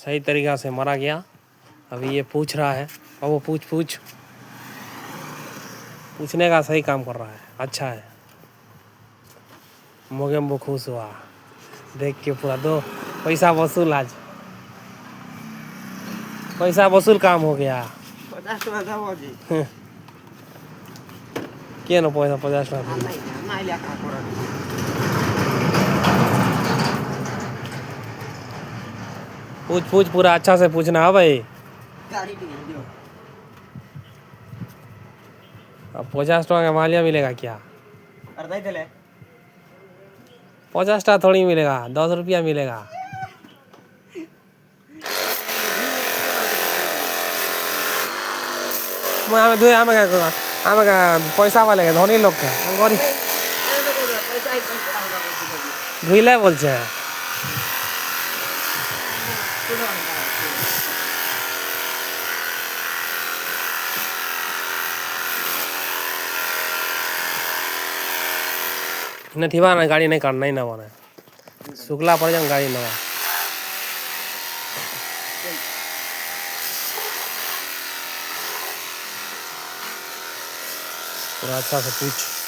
सही तरीक़ा से मरा गया। अभी ये पूछ रहा है और वो पूछने का सही काम कर रहा है, अच्छा है। मोगेम्बो खुश हुआ देख के पूरा। दो पैसा वसूल, आज पैसा वसूल काम हो गया। 50 टका देबो जी। के न पैसा 50 टका नहीं लेखा कर पूछ पूरा अच्छा से पूछना है भाई। गाड़ी भी नहीं दो। अब 50 टका का मालिया मिलेगा क्या? और नहीं देले 50 टका थोड़ी मिलेगा, 10 रुपया मिलेगा। पैसा वाले धनी लोग के धुले बोल नहीं ना, गाड़ी नहीं काटना ही ना बने शुक्ला पड़ जाए गाड़ी नवा। पूरा अच्छा से पूछ।